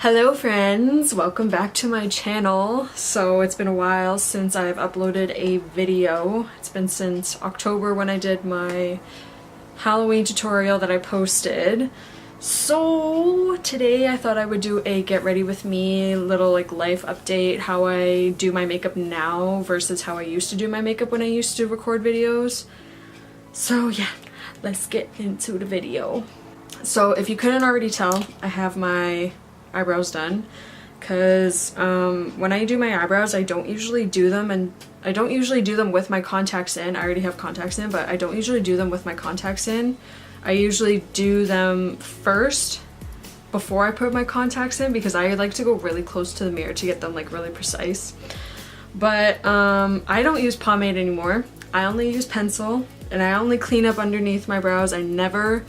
Hello friends, welcome back to my channel. So it's been a while since I've uploaded a video. It's been since October when I did my Halloween tutorial that I posted. So today I thought I would do a get ready with me little life update, how I do my makeup now versus how I used to do my makeup when I used to record videos. So yeah, let's get into the video. So if you couldn't already tell, I have my eyebrows done because when I do my eyebrows I don't usually do them with my contacts in. I already have contacts in, but I don't usually do them with my contacts in. I usually do them first before I put my contacts in because I like to go really close to the mirror to get them really precise. But I don't use pomade anymore. I only use pencil and I only clean up underneath my brows. I never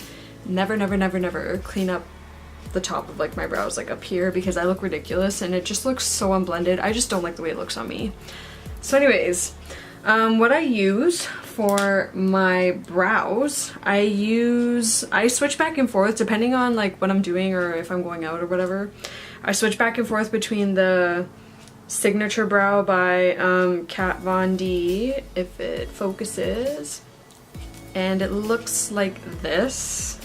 clean up the top of my brows up here because I look ridiculous and it just looks so unblended. I just don't like the way it looks on me. So anyways, what I use for my brows, I switch back and forth depending on what I'm doing or if I'm going out or whatever. I switch back and forth between the Signature Brow by Kat Von D, if it focuses, and it looks like this.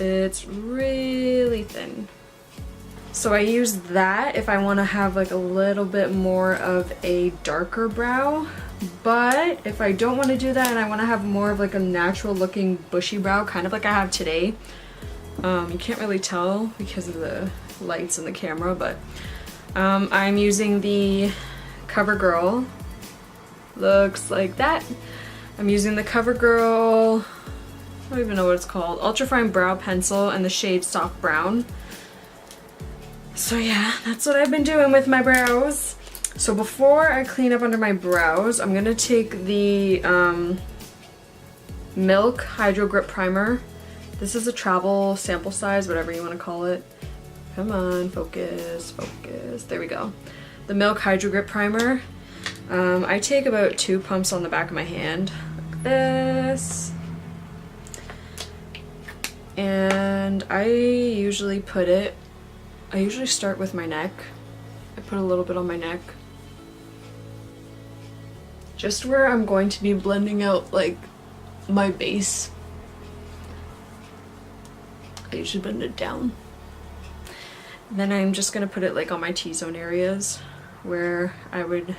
It's really thin. So I use that if I want to have a little bit more of a darker brow. But if I don't want to do that and I want to have more of a natural looking bushy brow, kind of like I have today. You can't really tell because of the lights in the camera, but I'm using the CoverGirl. Looks like that. I'm using the CoverGirl, I don't even know what it's called, Ultrafine Brow Pencil and the shade Soft Brown. So yeah, that's what I've been doing with my brows. So before I clean up under my brows, I'm gonna take the Milk Hydro Grip Primer. This is a travel sample size, whatever you want to call it. Come on, focus, focus. There we go. The Milk Hydro Grip Primer. I take about 2 pumps on the back of my hand, like this. And I usually start with my neck. I put a little bit on my neck. Just where I'm going to be blending out my base. I usually blend it down. Then I'm just gonna put it on my T-zone areas where I would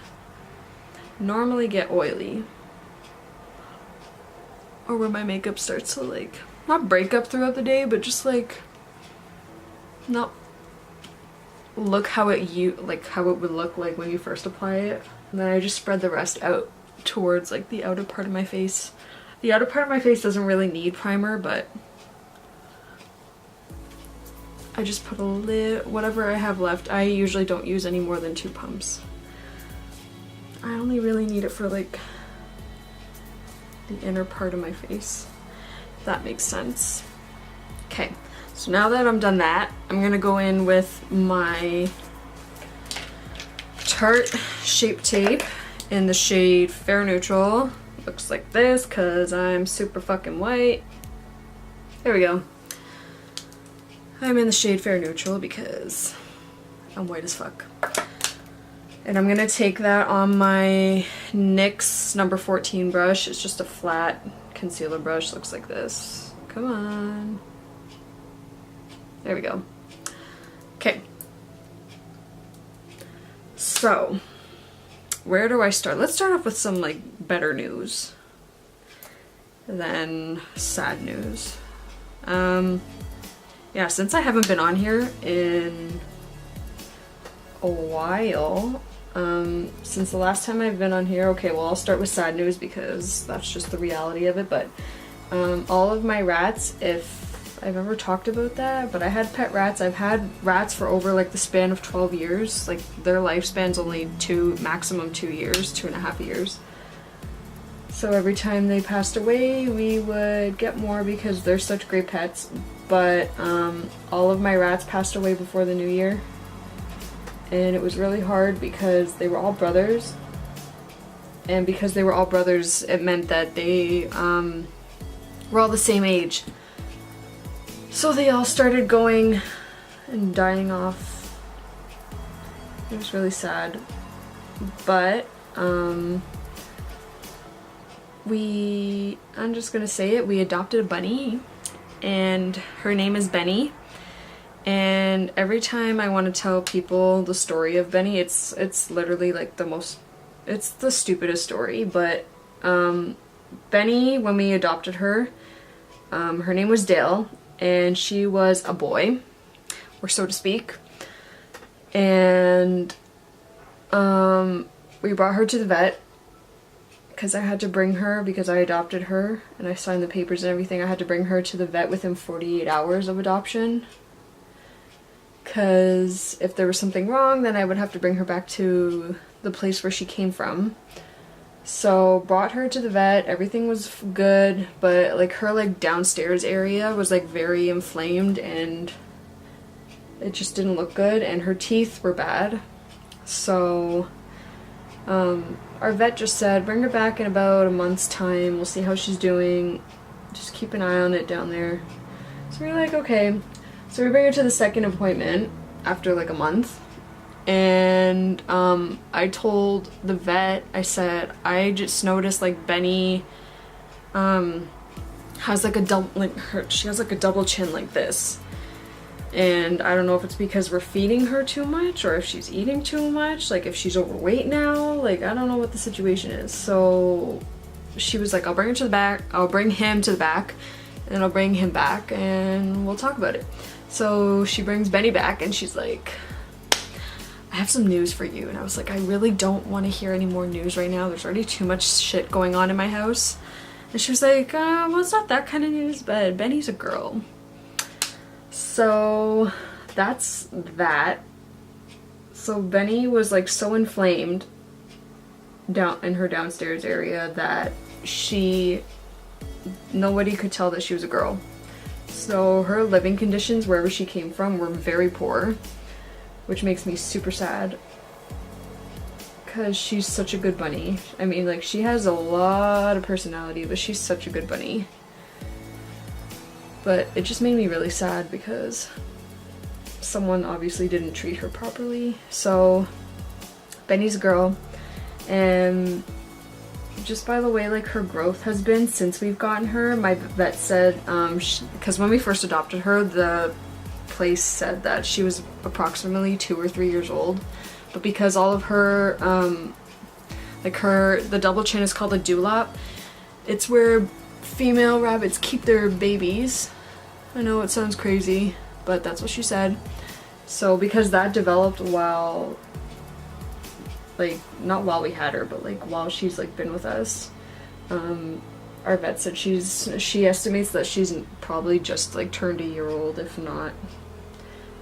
normally get oily. Or where my makeup starts to not break up throughout the day, but just not look how it would look when you first apply it. And then I just spread the rest out towards the outer part of my face. The outer part of my face doesn't really need primer, but I just put a little, whatever I have left. I usually don't use any more than 2 pumps. I only really need it for the inner part of my face. That makes sense. Okay, so now that I'm done that, I'm gonna go in with my Tarte Shape Tape in the shade Fair Neutral. Looks like this because I'm super fucking white. There we go. I'm in the shade Fair Neutral because I'm white as fuck. And I'm gonna take that on my NYX number 14 brush. It's just a flat concealer brush, looks like this. Come on. There we go. Okay. So, where do I start? Let's start off with some better news than sad news. Yeah, since I haven't been on here in a while, since the last time I've been on here, okay, well I'll start with sad news because that's just the reality of it, but all of my rats, if I've ever talked about that, but I had pet rats. I've had rats for over the span of 12 years. Their lifespan's only maximum 2 years, 2.5 years. So every time they passed away, we would get more because they're such great pets, but all of my rats passed away before the new year. And it was really hard because they were all brothers. And because they were all brothers, it meant that they were all the same age. So they all started going and dying off. It was really sad. But I'm just gonna say it, we adopted a bunny and her name is Benny. And every time I want to tell people the story of Benny, it's literally like it's the stupidest story, but Benny, when we adopted her, her name was Dale, and she was a boy, or so to speak, and we brought her to the vet because I had to bring her, because I adopted her and I signed the papers and everything. I had to bring her to the vet within 48 hours of adoption, because if there was something wrong, then I would have to bring her back to the place where she came from. So brought her to the vet, everything was good, but like her like downstairs area was like very inflamed and it just didn't look good, and her teeth were bad. So our vet just said, bring her back in about a month's time, we'll see how she's doing, just keep an eye on it down there. So we're like, okay. So we bring her to the second appointment after like a month, and I told the vet, I said, I just noticed like Benny has like a double, she has like a double chin like this, and I don't know if it's because we're feeding her too much or if she's eating too much, like if she's overweight now, like I don't know what the situation is. So she was like, I'll bring her to the back, I'll bring him to the back, and I'll bring him back and we'll talk about it. So she brings Benny back and she's like, I have some news for you. And I was like, I really don't want to hear any more news right now. There's already too much shit going on in my house. And she was like, well, it's not that kind of news, but Benny's a girl. So that's that. So Benny was like so inflamed down in her downstairs area that nobody could tell that she was a girl. So her living conditions wherever she came from were very poor, which makes me super sad because she's such a good bunny. I mean, like, she has a lot of personality, but she's such a good bunny. But it just made me really sad because someone obviously didn't treat her properly. So Benny's a girl, and just by the way like her growth has been since we've gotten her, my vet said, because when we first adopted her, the place said that she was approximately 2 or 3 years old, but because all of her the double chin is called a dewlap. It's where female rabbits keep their babies. I know it sounds crazy, but that's what she said. So because that developed while, like, not while we had her, but like while she's like been with us, our vet said she estimates that she's probably just like turned a year old, if not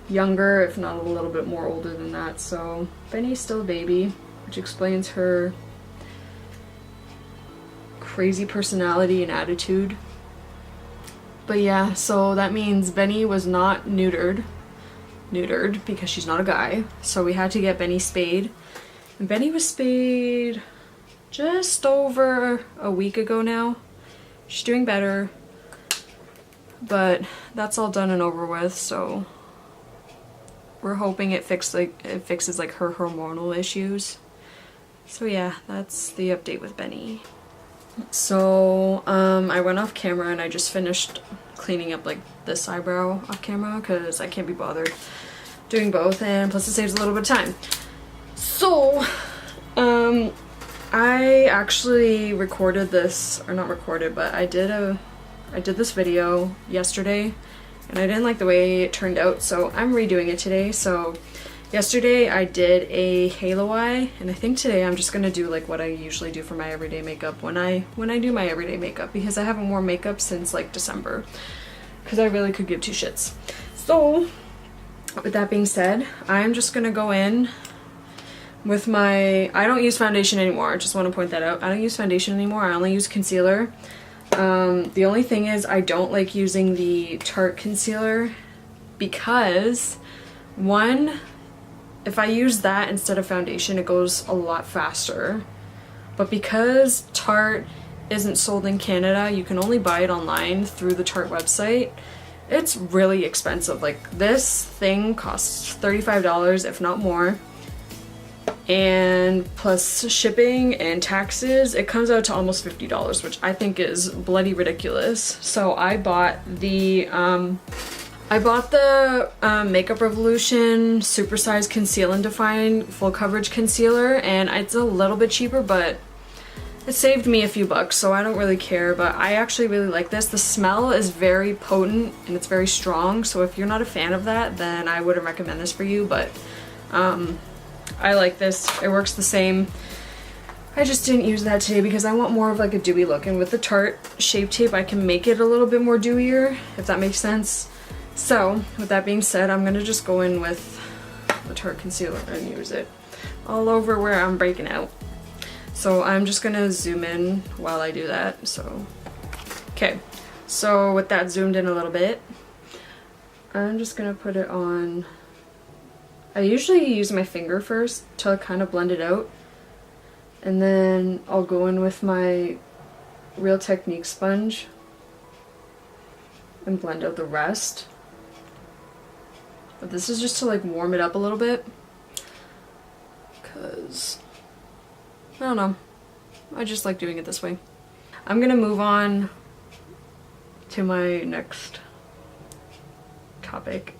younger, if not a little bit more older than that. So Benny's still a baby, which explains her crazy personality and attitude. But yeah, so that means Benny was not neutered because she's not a guy. So we had to get Benny spayed. And Benny was spayed just over a week ago now. She's doing better, but that's all done and over with, so we're hoping it fixes like her hormonal issues. So yeah, that's the update with Benny. So I went off camera and I just finished cleaning up like this eyebrow off camera because I can't be bothered doing both, and plus it saves a little bit of time. So I actually recorded this, or not recorded, but I did this video yesterday and I didn't like the way it turned out, so I'm redoing it today. So yesterday I did a halo eye, and I think today I'm just gonna do like what I usually do for my everyday makeup when I do my everyday makeup, because I haven't worn makeup since like December because I really could give two shits. So with that being said, I'm just gonna go in with I don't use foundation anymore. I just want to point that out. I don't use foundation anymore. I only use concealer. The only thing is I don't like using the Tarte concealer because, one, if I use that instead of foundation, it goes a lot faster. But because Tarte isn't sold in Canada, you can only buy it online through the Tarte website. It's really expensive. Like, this thing costs $35, if not more. And plus shipping and taxes, it comes out to almost $50, which I think is bloody ridiculous. So I bought the Makeup Revolution Supersize Conceal and Define Full Coverage Concealer, and it's a little bit cheaper, but it saved me a few bucks, so I don't really care. But I actually really like this. The smell is very potent and it's very strong, so if you're not a fan of that, then I wouldn't recommend this for you, but I like this. It works the same. I just didn't use that today because I want more of like a dewy look, and with the Tarte Shape Tape I can make it a little bit more dewier, if that makes sense. So with that being said, I'm gonna just go in with the Tarte concealer and use it all over where I'm breaking out. So I'm just gonna zoom in while I do that. So okay, so with that zoomed in a little bit, I'm just gonna put it on. I usually use my finger first to kind of blend it out, and then I'll go in with my Real Technique sponge and blend out the rest. But this is just to like warm it up a little bit, because I don't know, I just like doing it this way. I'm gonna move on to my next topic,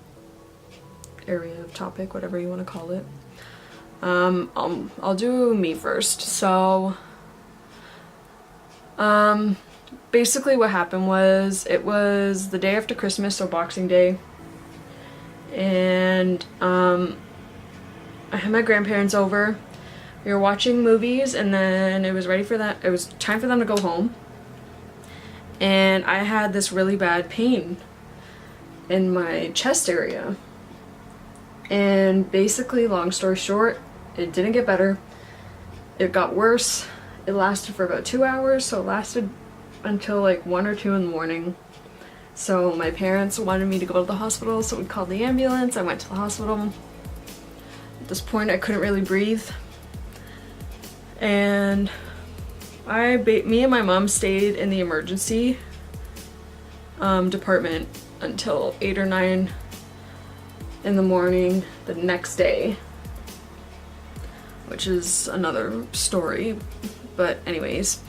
area of topic, whatever you want to call it. I'll do me first. So basically what happened was, it was the day after Christmas, so Boxing Day, and I had my grandparents over. We were watching movies, and then it was time for them to go home, and I had this really bad pain in my chest area. And basically, long story short, it didn't get better. It got worse. It lasted for about 2 hours, so it lasted until like 1 or 2 in the morning. So my parents wanted me to go to the hospital, so we called the ambulance. I went to the hospital. At this point, I couldn't really breathe. And me and my mom stayed in the emergency department until 8 or 9 in the morning the next day, which is another story. But anyways,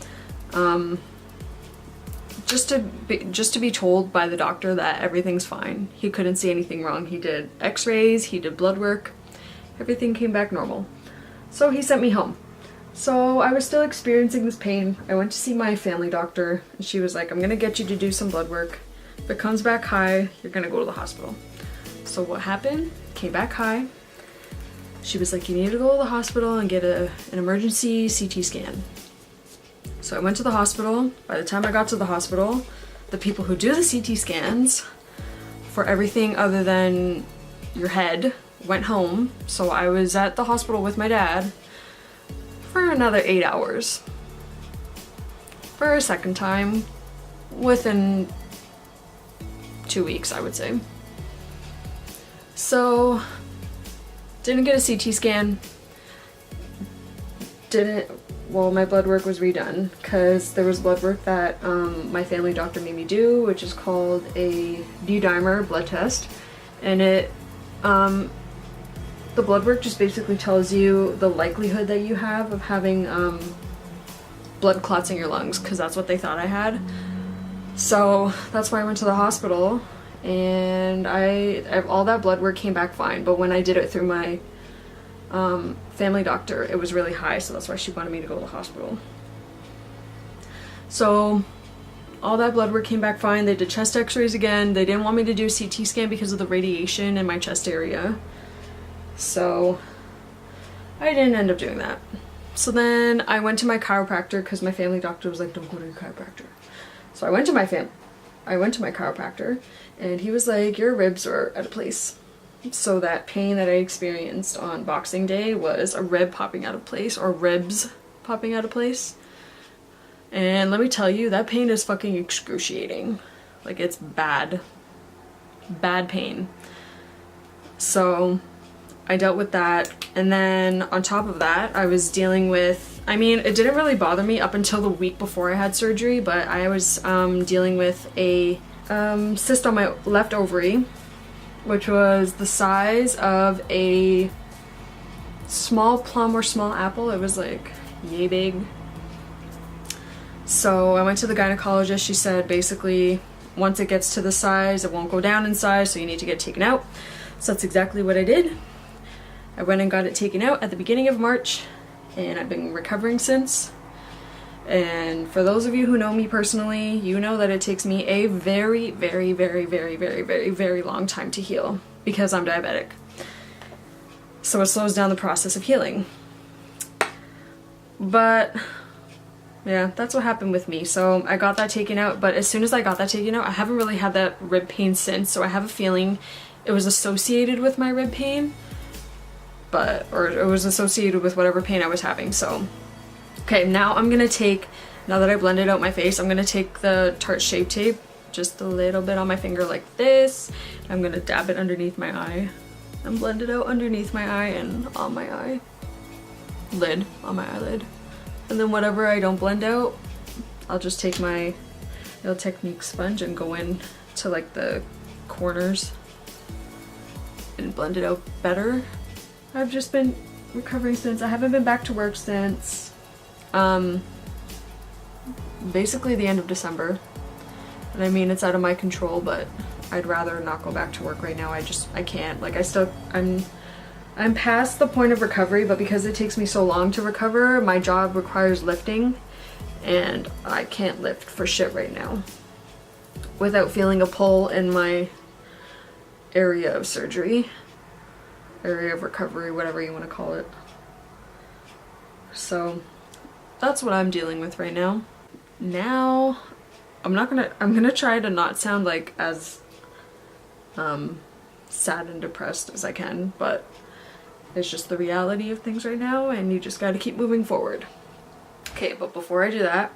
just to be told by the doctor that everything's fine. He couldn't see anything wrong. He did x-rays, he did blood work, everything came back normal. So he sent me home. So I was still experiencing this pain. I went to see my family doctor, and she was like, I'm gonna get you to do some blood work. If it comes back high, you're gonna go to the hospital. So what happened? Came back high. She was like, you need to go to the hospital and get an emergency CT scan. So I went to the hospital. By the time I got to the hospital, the people who do the CT scans for everything other than your head went home. So I was at the hospital with my dad for another 8 hours. For a second time within 2 weeks, I would say. So, didn't get a CT scan. My blood work was redone because there was blood work that my family doctor made me do, which is called a D-dimer blood test. And the blood work just basically tells you the likelihood that you have of having blood clots in your lungs, because that's what they thought I had. So that's why I went to the hospital, and all that blood work came back fine, but when I did it through my family doctor, it was really high, so that's why she wanted me to go to the hospital. So all that blood work came back fine. They did chest x-rays again. They didn't want me to do a CT scan because of the radiation in my chest area. So I didn't end up doing that. So then I went to my chiropractor because my family doctor was like, don't go to your chiropractor. So I went to my chiropractor, and he was like, your ribs are out of place. So that pain that I experienced on Boxing Day was a rib popping out of place, or ribs popping out of place. And let me tell you, that pain is fucking excruciating. Like, it's bad. Bad pain. So I dealt with that, and then on top of that, I was dealing with, I mean, it didn't really bother me up until the week before I had surgery, but I was dealing with a cyst on my left ovary, which was the size of a small plum or small apple. It was like yay big. So I went to the gynecologist. She said basically once it gets to the size, it won't go down in size, so you need to get it taken out. So that's exactly what I did. I went and got it taken out at the beginning of March, and I've been recovering since. And for those of you who know me personally, you know that it takes me a very, very, very, very, very, very, very long time to heal because I'm diabetic. So it slows down the process of healing. But yeah, that's what happened with me. So I got that taken out, but as soon as I got that taken out, I haven't really had that rib pain since. So I have a feeling it was associated with my rib pain, or it was associated with whatever pain I was having. So okay, now I'm gonna take, now that I blended out my face, I'm gonna take the Tarte Shape Tape, just a little bit on my finger like this. I'm gonna dab it underneath my eye and blend it out underneath my eye and on my eye lid, on my eyelid. And then whatever I don't blend out, I'll just take my Nail Technique sponge and go in to like the corners and blend it out better. I've just been recovering since. I haven't been back to work since basically the end of December. And I mean, it's out of my control, but I'd rather not go back to work right now. I can't. Like I'm past the point of recovery, but because it takes me so long to recover, my job requires lifting, and I can't lift for shit right now without feeling a pull in my area of surgery, area of recovery, whatever you want to call it. So that's what I'm dealing with right now. Now, I'm gonna try to not sound like as sad and depressed as I can, but it's just the reality of things right now, and you just gotta keep moving forward. Okay, but before I do that,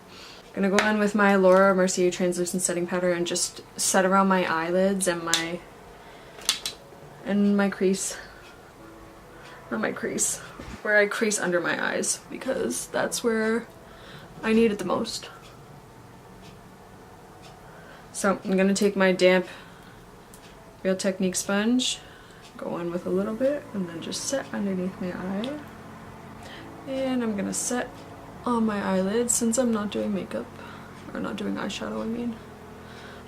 I'm gonna go in with my Laura Mercier translucent setting powder and just set around my eyelids and my crease. Not my crease, where I crease under my eyes, because that's where I need it the most. So I'm gonna take my damp Real Technique sponge, go in with a little bit, and then just set underneath my eye. And I'm gonna set on my eyelids since I'm not doing makeup, or not doing eyeshadow, I mean.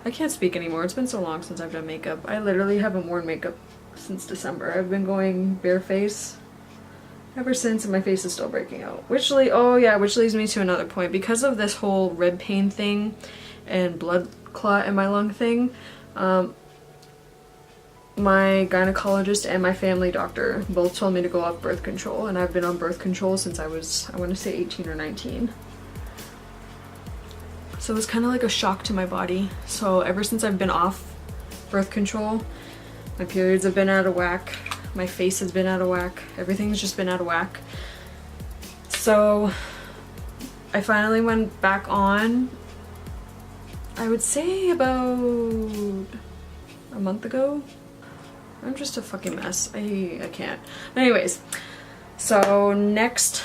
I can't speak anymore, it's been so long since I've done makeup. I literally haven't worn makeup since December. I've been going bare face ever since, and my face is still breaking out. Which leads me to another point. Because of this whole rib pain thing and blood clot in my lung thing, my gynecologist and my family doctor both told me to go off birth control, and I've been on birth control since I was, I want to say 18 or 19. So it was kind of like a shock to my body. So ever since I've been off birth control, my periods have been out of whack, my face has been out of whack, everything's just been out of whack. So I finally went back on, I would say about a month ago. I'm just a fucking mess. I can't. Anyways, so next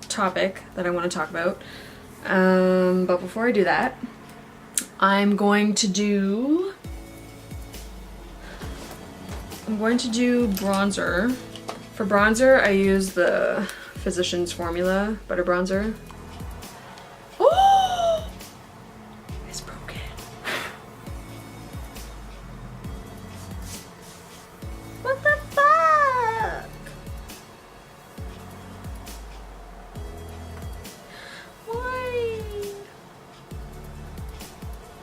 topic that I want to talk about. But before I do that, I'm going to do bronzer. For bronzer, I use the Physicians Formula Butter Bronzer. Oh! It's broken. What the fuck? Why?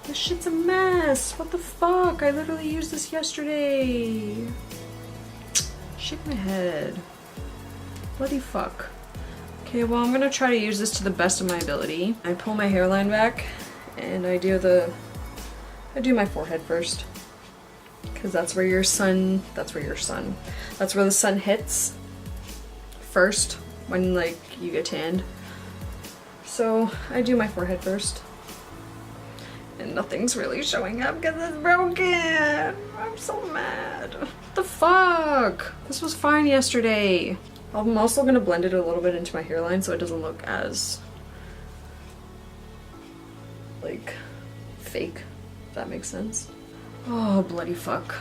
This shit's a mess. What the fuck? I literally used this yesterday. Shake my head. Bloody fuck. Okay, well, I'm gonna try to use this to the best of my ability. I pull my hairline back and I do my forehead first. Because that's where the sun hits first when like you get tanned. So I do my forehead first. And nothing's really showing up because it's broken. I'm so mad. What the fuck? This was fine yesterday. I'm also gonna blend it a little bit into my hairline so it doesn't look as like fake. that makes sense. Oh, bloody fuck.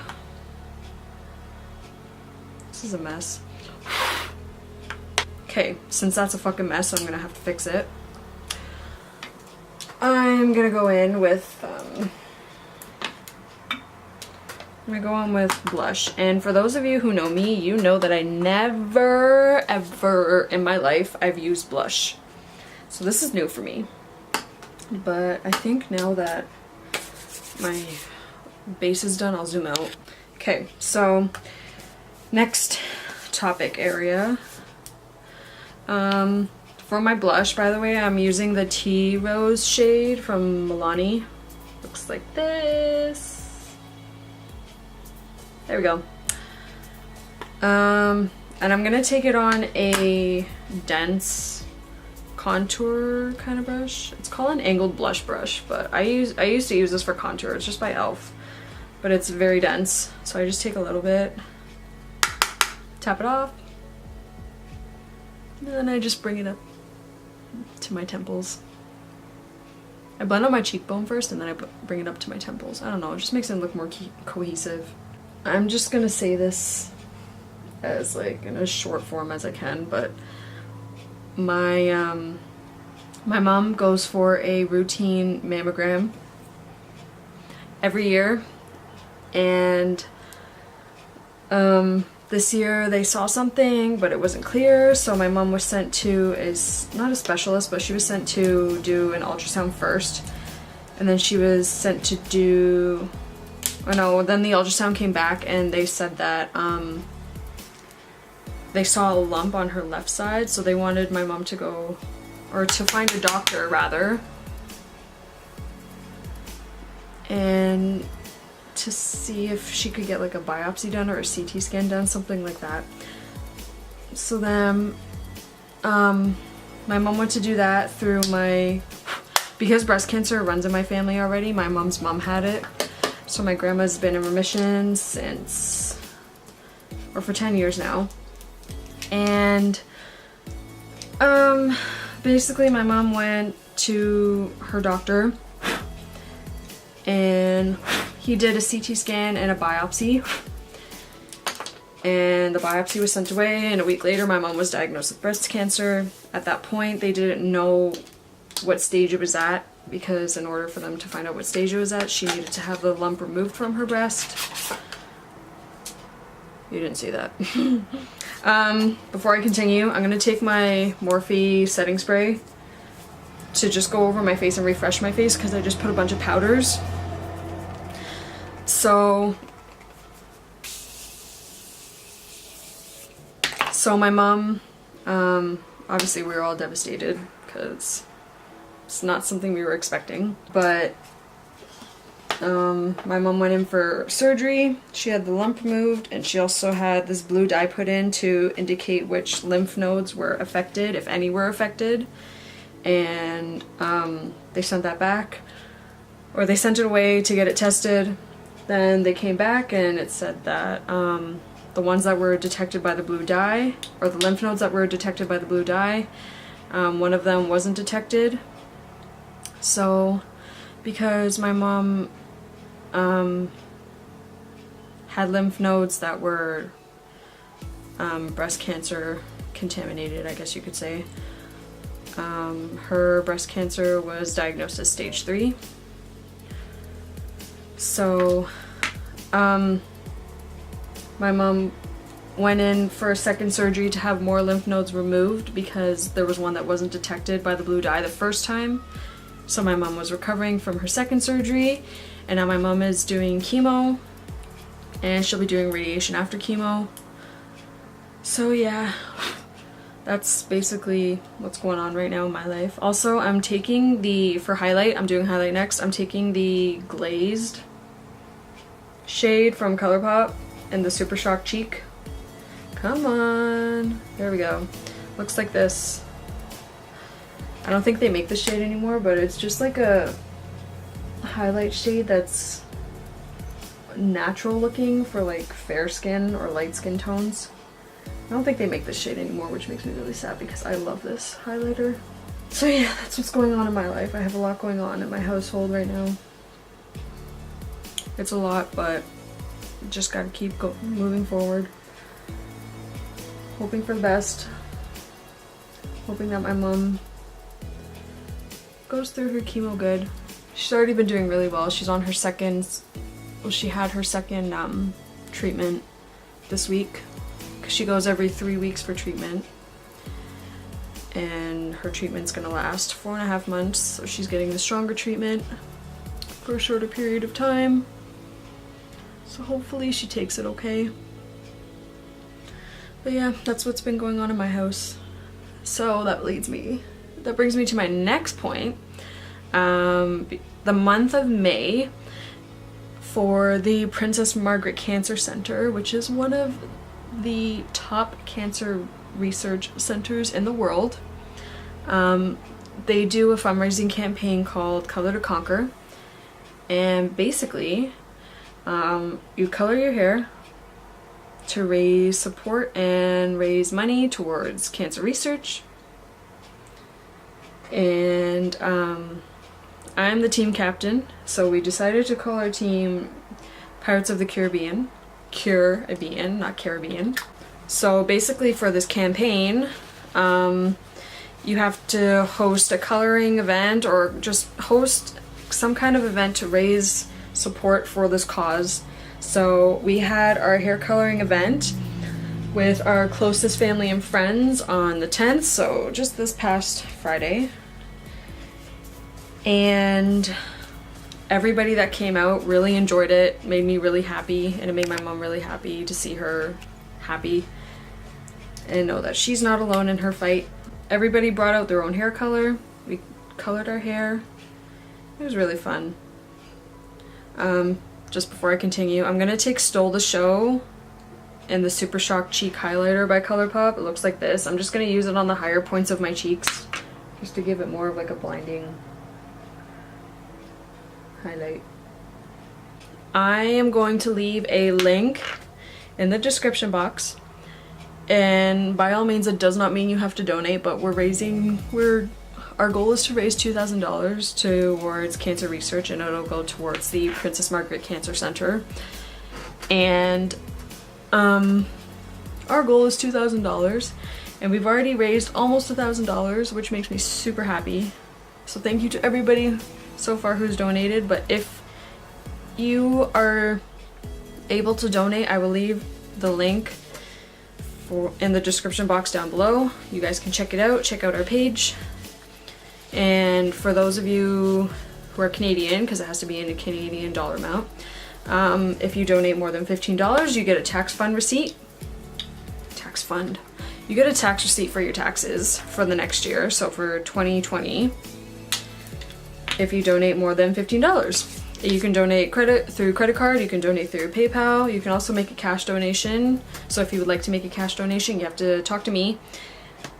This is a mess. Okay, since that's a fucking mess, I'm gonna have to fix it. I'm gonna go in with, blush. And for those of you who know me, you know that I never, ever in my life I've used blush. So this is new for me. But I think now that my base is done, I'll zoom out. Okay, so next topic area. For my blush, by the way, I'm using the Tea Rose shade from Milani. Looks like this. There we go. And I'm gonna take it on a dense contour kind of brush. It's called an angled blush brush, but I used to use this for contour. It's just by e.l.f. But it's very dense, so I just take a little bit, tap it off, and then I just bring it up to my temples. I blend out my cheekbone first and then I bring it up to my temples. I don't know, it just makes it look more cohesive. I'm just gonna say this as like in as short form as I can, but my my mom goes for a routine mammogram every year, and this year they saw something but it wasn't clear, so my mom was sent to not a specialist, but she was sent to do an ultrasound first, and then she was sent to do, oh no, then the ultrasound came back and they said that they saw a lump on her left side, so they wanted my mom to go, or to find a doctor rather, and to see if she could get like a biopsy done or a CT scan done, something like that. So then my mom went to do that through because breast cancer runs in my family already, my mom's mom had it. So my grandma's been in remission for 10 years now. And basically my mom went to her doctor and he did a CT scan and a biopsy, and the biopsy was sent away, and a week later my mom was diagnosed with breast cancer. At that point they didn't know what stage it was at, because in order for them to find out what stage it was at, she needed to have the lump removed from her breast. You didn't see that. Before I continue, I'm going to take my Morphe setting spray to just go over my face and refresh my face, because I just put a bunch of powders. So my mom, obviously we were all devastated because it's not something we were expecting, but my mom went in for surgery. She had the lump removed, and she also had this blue dye put in to indicate which lymph nodes were affected, if any were affected, and they sent that back, or they sent it away to get it tested. Then they came back and it said that the ones that were detected by the blue dye, or the lymph nodes that were detected by the blue dye, one of them wasn't detected. So because my mom had lymph nodes that were breast cancer contaminated, I guess you could say, her breast cancer was diagnosed as stage 3. So my mom went in for a second surgery to have more lymph nodes removed, because there was one that wasn't detected by the blue dye the first time. So my mom was recovering from her second surgery, and now my mom is doing chemo, and she'll be doing radiation after chemo. So yeah, that's basically what's going on right now in my life. Also, I'm taking for highlight, I'm doing highlight next, I'm taking the glazed shade from ColourPop in the Super Shock Cheek. Come on, there we go. Looks like this. I don't think they make this shade anymore, but it's just like a highlight shade that's natural looking for like fair skin or light skin tones. I don't think they make this shade anymore, which makes me really sad because I love this highlighter. So yeah, that's what's going on in my life. I have a lot going on in my household right now. It's a lot, but just gotta keep moving forward. Hoping for the best. Hoping that my mom goes through her chemo good. She's already been doing really well. She's on her second, well, she had her second treatment this week, because she goes every 3 weeks for treatment. And her treatment's gonna last 4.5 months, so she's getting the stronger treatment for a shorter period of time. So hopefully she takes it okay. But yeah, that's what's been going on in my house. So that brings me to my next point. The month of May for the Princess Margaret Cancer Center, which is one of the top cancer research centers in the world. They do a fundraising campaign called Color to Conquer, and basically you color your hair to raise support and raise money towards cancer research. And I'm the team captain, so we decided to call our team Pirates of the Caribbean. Caribbean, not Caribbean. So basically for this campaign, you have to host a coloring event or just host some kind of event to raise support for this cause. So we had our hair coloring event with our closest family and friends on the 10th, so just this past Friday. And everybody that came out really enjoyed it, made me really happy, and it made my mom really happy to see her happy and know that she's not alone in her fight. Everybody brought out their own hair color. We colored our hair. It was really fun. Just before I continue, I'm gonna take Stole the Show and the Super Shock Cheek Highlighter by ColourPop. It looks like this. I'm just gonna use it on the higher points of my cheeks just to give it more of like a blinding highlight. I am going to leave a link in the description box, and by all means it does not mean you have to donate, but our goal is to raise $2,000 towards cancer research, and it'll go towards the Princess Margaret Cancer Center. And our goal is $2,000, and we've already raised almost $1,000, which makes me super happy. So thank you to everybody so far who's donated. But if you are able to donate, I will leave the link in the description box down below. You guys can check it out, check out our page. And for those of you who are Canadian, because it has to be in a Canadian dollar amount, if you donate more than $15, you get a tax fund receipt. You get a tax receipt for your taxes for the next year. So for 2020, if you donate more than $15. You can donate through credit card, you can donate through PayPal, you can also make a cash donation. So if you would like to make a cash donation, you have to talk to me.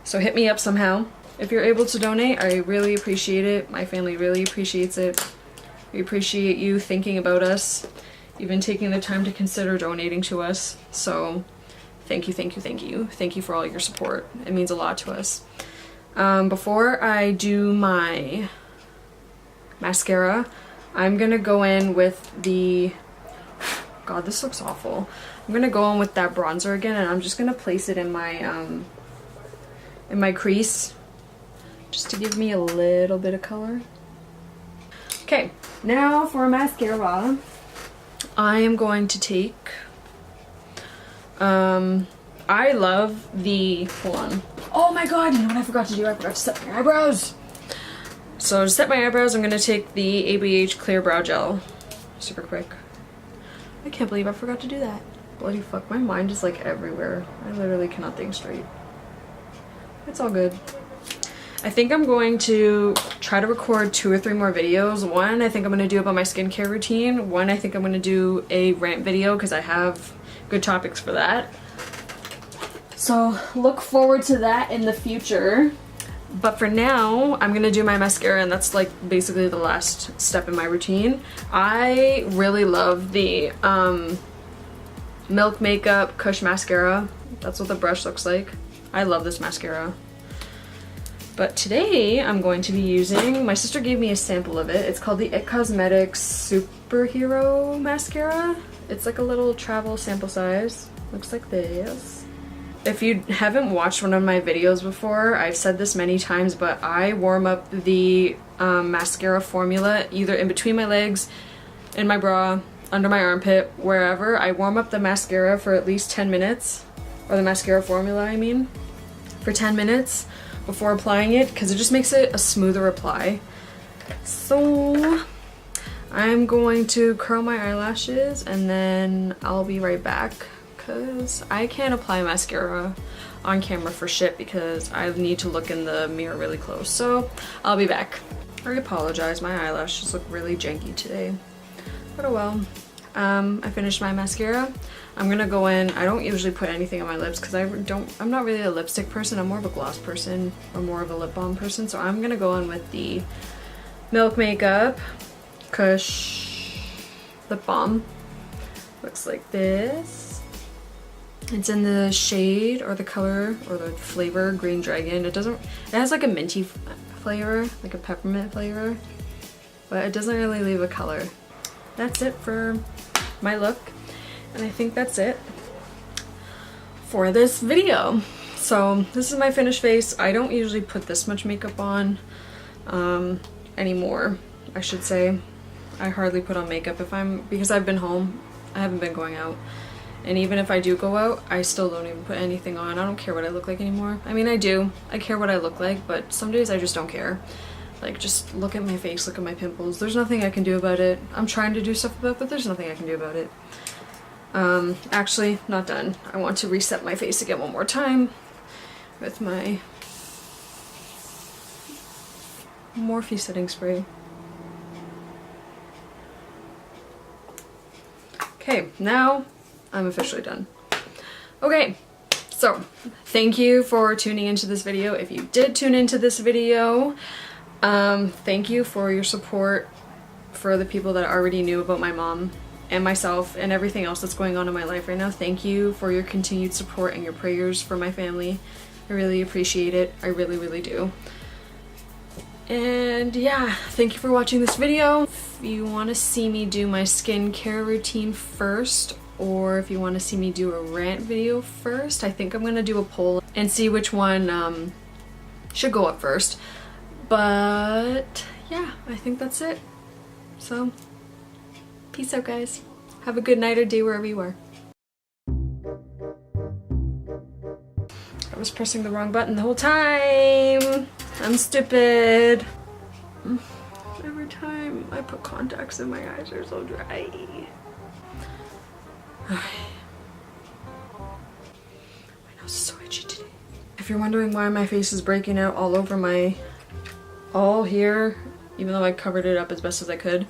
So hit me up somehow. If you're able to donate, I really appreciate it. My family really appreciates it. We appreciate you thinking about us, even taking the time to consider donating to us. So thank you, thank you, thank you. Thank you for all your support. It means a lot to us. Before I do my mascara, I'm gonna go in with the, God, this looks awful. I'm gonna go in with that bronzer again, and I'm just gonna place it in my crease, just to give me a little bit of color. Okay, now for mascara, I am going to take, I love the, hold on. Oh my God, you know what I forgot to do? I forgot to set my eyebrows. So to set my eyebrows, I'm going to take the ABH Clear Brow Gel. Super quick. I can't believe I forgot to do that. Bloody fuck, my mind is like everywhere. I literally cannot think straight. It's all good. I think I'm going to try to record 2 or 3 more videos. One, I think I'm going to do about my skincare routine. One, I think I'm going to do a rant video because I have good topics for that. So look forward to that in the future. But for now, I'm gonna do my mascara, and that's like basically the last step in my routine. I really love the Milk Makeup Kush Mascara. That's what the brush looks like. I love this mascara. But today I'm going to be using, my sister gave me a sample of it. It's called the It Cosmetics Superhero Mascara. It's like a little travel sample size. Looks like this. If you haven't watched one of my videos before, I've said this many times, but I warm up the mascara formula either in between my legs, in my bra, under my armpit, wherever. I warm up the mascara for at least 10 minutes, or the mascara formula I mean, for 10 minutes before applying it, because it just makes it a smoother apply. So I'm going to curl my eyelashes and then I'll be right back, because I can't apply mascara on camera for shit because I need to look in the mirror really close. So I'll be back. I apologize, my eyelashes look really janky today, but oh well. I finished my mascara. I'm gonna go in. I don't usually put anything on my lips because I'm not really a lipstick person. I'm more of a gloss person or more of a lip balm person. So I'm gonna go in with the Milk Makeup Kush lip balm. Looks like this. It's in the shade or the color or the flavor Green Dragon. It has like a minty flavor, like a peppermint flavor, but it doesn't really leave a color. That's it for my look, and I think that's it for this video. So this is my finished face. I don't usually put this much makeup on anymore, I should say. I hardly put on makeup because I've been home. I haven't been going out, and even if I do go out, I still don't even put anything on. I don't care what I look like anymore. I mean, I do. I care what I look like, but some days I just don't care. Like, just look at my face, look at my pimples. There's nothing I can do about it. I'm trying to do stuff about it, but there's nothing I can do about it. Actually, not done. I want to reset my face again one more time with my Morphe setting spray. Okay, now I'm officially done. Okay, so thank you for tuning into this video. If you did tune into this video, thank you for your support for the people that already knew about my mom and myself and everything else that's going on in my life right now. Thank you for your continued support and your prayers for my family. I really appreciate it. I really, really do. And yeah, thank you for watching this video. If you want to see me do my skincare routine first, or if you want to see me do a rant video first, I think I'm going to do a poll and see which one should go up first. But yeah, I think that's it. So, peace out, guys. Have a good night or day wherever you are. I was pressing the wrong button the whole time. I'm stupid. Every time I put contacts in, my eyes are so dry. My nose is so itchy today. If you're wondering why my face is breaking out all over all here, even though I covered it up as best as I could,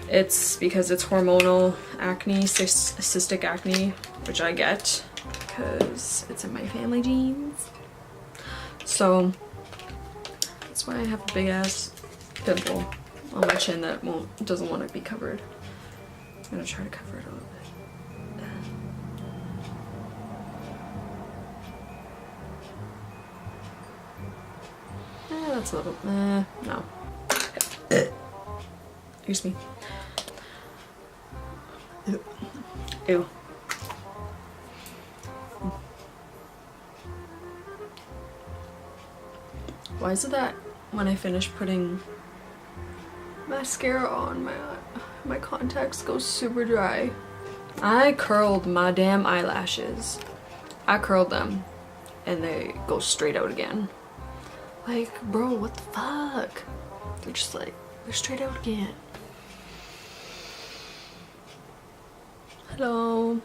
it's because it's hormonal acne, cystic acne, which I get because it's in my family genes. So that's why I have a big ass pimple on my chin that doesn't want to be covered. I'm gonna try to cover it a little bit. That's a little, no. Excuse me. Ew. Why is it that when I finish putting mascara on, my contacts go super dry? I curled my damn eyelashes. I curled them and they go straight out again. Like, bro, what the fuck? They're just like, they're straight out again. Hello.